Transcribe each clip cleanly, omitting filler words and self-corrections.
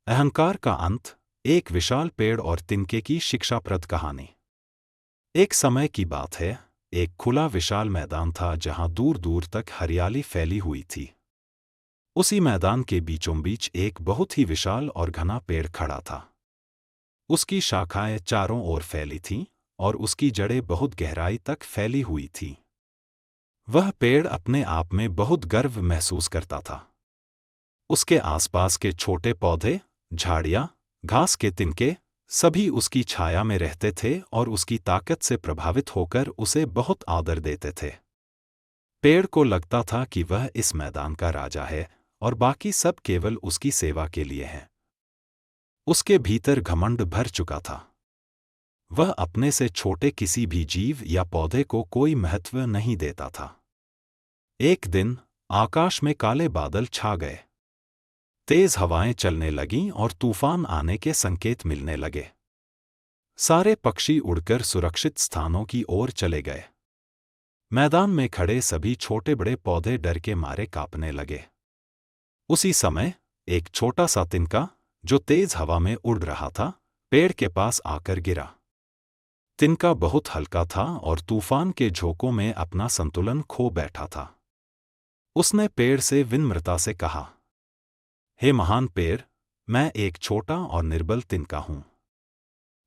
अहंकार का अंत। एक विशाल पेड़ और तिनके की शिक्षाप्रद कहानी। एक समय की बात है, एक खुला विशाल मैदान था जहां दूर दूर तक हरियाली फैली हुई थी। उसी मैदान के बीचों बीच एक बहुत ही विशाल और घना पेड़ खड़ा था। उसकी शाखाएं चारों ओर फैली थीं और उसकी जड़ें बहुत गहराई तक फैली हुई थीं। वह पेड़ अपने आप में बहुत गर्व महसूस करता था। उसके आसपास के छोटे पौधे, झाड़ियाँ, घास के तिनके सभी उसकी छाया में रहते थे और उसकी ताकत से प्रभावित होकर उसे बहुत आदर देते थे। पेड़ को लगता था कि वह इस मैदान का राजा है और बाकी सब केवल उसकी सेवा के लिए हैं। उसके भीतर घमंड भर चुका था। वह अपने से छोटे किसी भी जीव या पौधे को कोई महत्व नहीं देता था। एक दिन आकाश में काले बादल छा गए। तेज हवाएं चलने लगीं और तूफान आने के संकेत मिलने लगे। सारे पक्षी उड़कर सुरक्षित स्थानों की ओर चले गए। मैदान में खड़े सभी छोटे बड़े पौधे डर के मारे कांपने लगे। उसी समय एक छोटा सा तिनका, जो तेज हवा में उड़ रहा था, पेड़ के पास आकर गिरा। तिनका बहुत हल्का था और तूफान के झोंकों में अपना संतुलन खो बैठा था। उसने पेड़ से विनम्रता से कहा, हे महान पेड़, मैं एक छोटा और निर्बल तिनका हूं।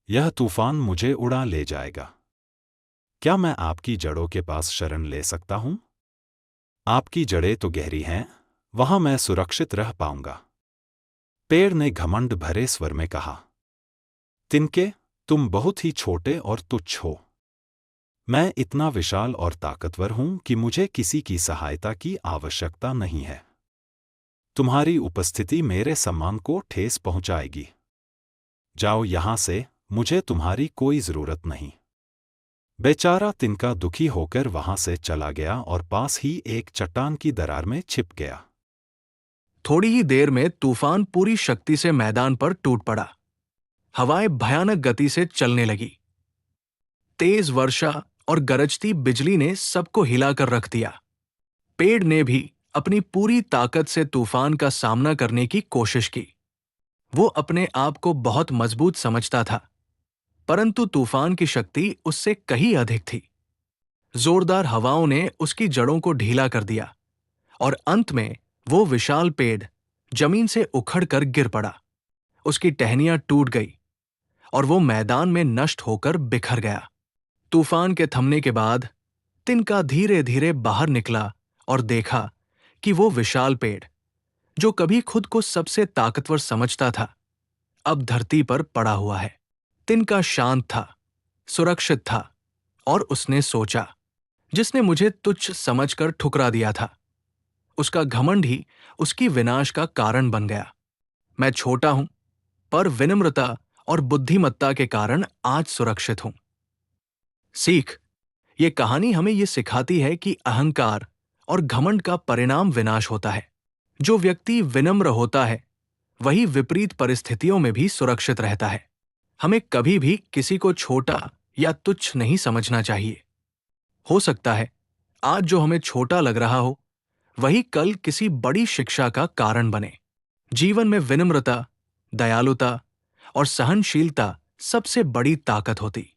यह तूफान मुझे उड़ा ले जाएगा। क्या मैं आपकी जड़ों के पास शरण ले सकता हूं? आपकी जड़ें तो गहरी हैं, वहां मैं सुरक्षित रह पाऊंगा। पेड़ ने घमंड भरे स्वर में कहा, तिनके, तुम बहुत ही छोटे और तुच्छ हो। मैं इतना विशाल और ताकतवर हूं कि मुझे किसी की सहायता की आवश्यकता नहीं है। तुम्हारी उपस्थिति मेरे सम्मान को ठेस पहुंचाएगी। जाओ यहां से, मुझे तुम्हारी कोई जरूरत नहीं। बेचारा तिनका दुखी होकर वहां से चला गया और पास ही एक चट्टान की दरार में छिप गया। थोड़ी ही देर में तूफान पूरी शक्ति से मैदान पर टूट पड़ा। हवाएं भयानक गति से चलने लगी। तेज वर्षा और गरजती बिजली ने सबको हिलाकर रख दिया। पेड़ ने भी अपनी पूरी ताकत से तूफान का सामना करने की कोशिश की। वो अपने आप को बहुत मजबूत समझता था, परंतु तूफान की शक्ति उससे कहीं अधिक थी। जोरदार हवाओं ने उसकी जड़ों को ढीला कर दिया और अंत में वो विशाल पेड़ जमीन से उखड़कर गिर पड़ा। उसकी टहनियां टूट गई और वो मैदान में नष्ट होकर बिखर गया। तूफान के थमने के बाद तिनका धीरे धीरे बाहर निकला और देखा कि वो विशाल पेड़, जो कभी खुद को सबसे ताकतवर समझता था, अब धरती पर पड़ा हुआ है। तिनका शांत था, सुरक्षित था और उसने सोचा, जिसने मुझे तुच्छ समझकर ठुकरा दिया था, उसका घमंड ही उसकी विनाश का कारण बन गया। मैं छोटा हूं, पर विनम्रता और बुद्धिमत्ता के कारण आज सुरक्षित हूं। सीख। ये कहानी हमें ये सिखाती है कि अहंकार और घमंड का परिणाम विनाश होता है। जो व्यक्ति विनम्र होता है, वही विपरीत परिस्थितियों में भी सुरक्षित रहता है। हमें कभी भी किसी को छोटा या तुच्छ नहीं समझना चाहिए। हो सकता है आज जो हमें छोटा लग रहा हो, वही कल किसी बड़ी शिक्षा का कारण बने। जीवन में विनम्रता, दयालुता और सहनशीलता सबसे बड़ी ताकत होती।